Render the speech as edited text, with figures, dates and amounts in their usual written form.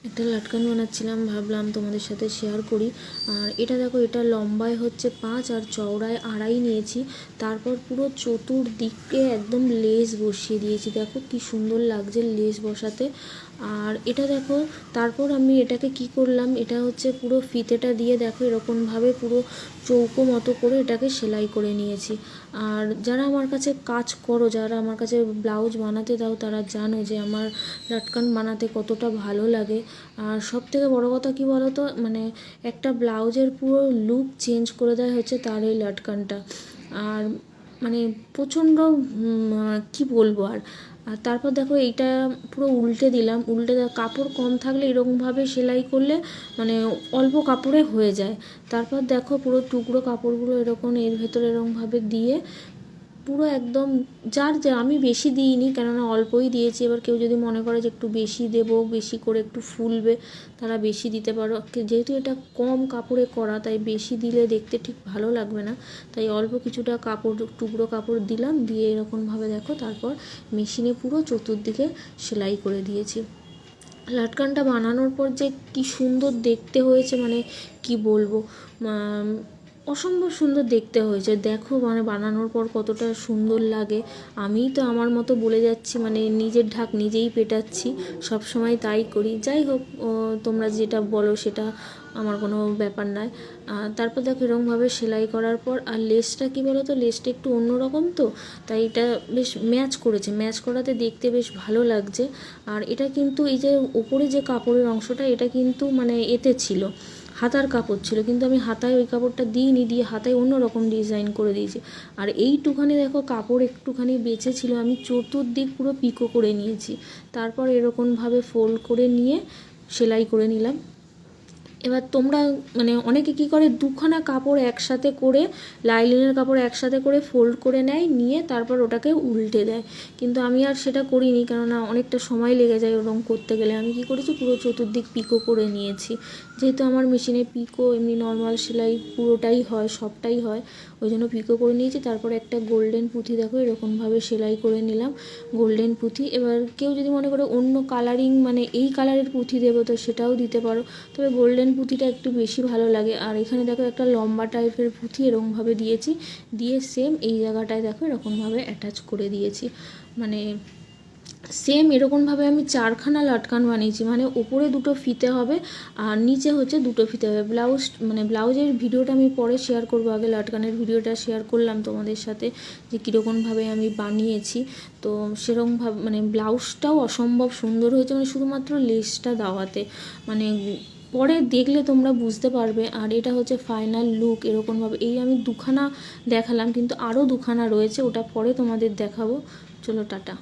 একটা লাটকান বানাচ্ছিলাম, ভাবলাম তোমাদের সাথে শেয়ার করি। আর এটা দেখো, এটা লম্বায় হচ্ছে 5 আর চওড়ায় 2.5 নিয়েছি। তারপর পুরো চতুর্দিকে একদম লেস বসিয়ে দিয়েছি, দেখো কি সুন্দর লাগছে লেস বসাতে। আর এটা দেখো, তারপর আমি এটাকে কি করলাম, এটা হচ্ছে পুরো ফিতেটা দিয়ে দেখো এরকমভাবে পুরো চৌকো মতো করে এটাকে সেলাই করে নিয়েছি। আর যারা আমার কাছে কাজ করো, যারা আমার কাছে ব্লাউজ বানাতে দাও, তারা জানো যে আমার লাটকান বানাতে কতটা ভালো লাগে। আর সবথেকে বড় কথা কী বলো তো, মানে একটা ব্লাউজের পুরো লুক চেঞ্জ করে দেয় হচ্ছে তার এই লাটকানটা। আর মানে প্রচণ্ড কি বলবো আর। আর তারপর দেখো এইটা পুরো উল্টে দিলাম, কাপড় কম থাকলে এরকমভাবে সেলাই করলে মানে অল্প কাপড়ে হয়ে যায়। তারপর দেখো পুরো টুকরো কাপড়গুলো এরকম এর ভেতরে এরকমভাবে দিয়ে পুরো একদম যা আমি বেশি দিইনি, কেননা অল্পই দিয়েছি। এবার কেউ যদি মনে করে যে একটু বেশি দেবো, বেশি করে একটু ফুলবে, তারা বেশি দিতে পারো। যেহেতু এটা কম কাপড়ে করা, তাই বেশি দিলে দেখতে ঠিক ভালো লাগবে না, তাই অল্প কিছুটা কাপড়, টুকরো কাপড় দিলাম, দিয়ে এরকমভাবে দেখো তারপর মেশিনে পুরো চতুর্দিকে সেলাই করে দিয়েছি। লাটকানটা বানানোর পর যে কি সুন্দর দেখতে হয়েছে, মানে কি বলবো, অসম্ভব সুন্দর দেখতে হয়েছে। দেখো মানে বানানোর পর কতটা সুন্দর লাগে। আমিই তো আমার মতো বলে যাচ্ছি, মানে নিজের ঢাক নিজেই পেটাচ্ছি, সব সময় তাই করি। যাই হোক, তোমরা যেটা বলো সেটা আমার কোনো ব্যাপার নয়। তারপর দেখো এরকমভাবে সেলাই করার পর, আর লেসটা কী বলো তো, লেসটা একটু অন্যরকম তো, তাই এটা বেশ ম্যাচ করেছে, ম্যাচ করাতে দেখতে বেশ ভালো লাগছে। আর এটা কিন্তু এই যে ওপরে যে কাপড়ের অংশটা, এটা কিন্তু মানে এতে ছিল, হাতার কাপড় ছিল, কিন্তু আমি হাতায় ওই কাপড়টা দিইনি, দিয়ে হাতায় অন্য রকম ডিজাইন করে দিয়েছি। আর এইটুখানি দেখো কাপড় একটুখানি বেঁচে ছিল, আমি চতুর্দিক পুরো পিকো করে নিয়েছি। তারপর এরকমভাবে ফোল্ড করে নিয়ে সেলাই করে নিলাম। এবার তোমরা মানে অনেকে কী করে, দুখানা কাপড় একসাথে করে, লাইলিনের কাপড় একসাথে করে ফোল্ড করে নেয়, নিয়ে তারপর ওটাকে উল্টে দেয়। কিন্তু আমি আর সেটা করিনি, কেননা অনেকটা সময় লেগে যায় ওরকম করতে গেলে। আমি কী করেছি, পুরো চতুর্দিক পিকো করে নিয়েছি। যেহেতু আমার মেশিনে পিকো এমনি নর্মাল সেলাই পুরোটাই হয়, সবটাই হয়, ওই জন্য পিকো করে নিয়েছি। তারপর একটা গোল্ডেন পুঁথি দেখো এরকমভাবে সেলাই করে নিলাম, গোল্ডেন পুঁথি। এবার কেউ যদি মনে করে অন্য কালারিং, মানে এই কালারের পুঁথি দেবো, তো সেটাও দিতে পারো, তবে গোল্ডেন পুঁথিটা একটু বেশি ভালো লাগে। আর এখানে দেখো একটা লম্বা টাইপের পুঁথি এরকমভাবে দিয়েছি, দিয়ে সেম এই জায়গাটায় দেখো এরকমভাবে অ্যাটাচ করে দিয়েছি। মানে সেম এরকমভাবে আমি 4খানা লাটকান বানিয়েছি, মানে ওপরে 2টো ফিতে হবে আর নিচে হচ্ছে 2টো ফিতে হবে। ব্লাউজের ভিডিওটা আমি পরে শেয়ার করবো, আগে লাটকানের ভিডিওটা শেয়ার করলাম তোমাদের সাথে যে কীরকমভাবে আমি বানিয়েছি। তো সেরকমভাবে মানে ব্লাউজটাও অসম্ভব সুন্দর হয়েছে, মানে শুধুমাত্র লেসটা দেওয়াতে, মানে পরে দেখলে তোমরা বুঝতে পারবে। আর এটা হচ্ছে ফাইনাল লুক এরকমভাবে। এই আমি 2খানা দেখালাম, কিন্তু আরও 2খানা রয়েছে, ওটা পরে তোমাদের দেখাবো। চলো টাটা।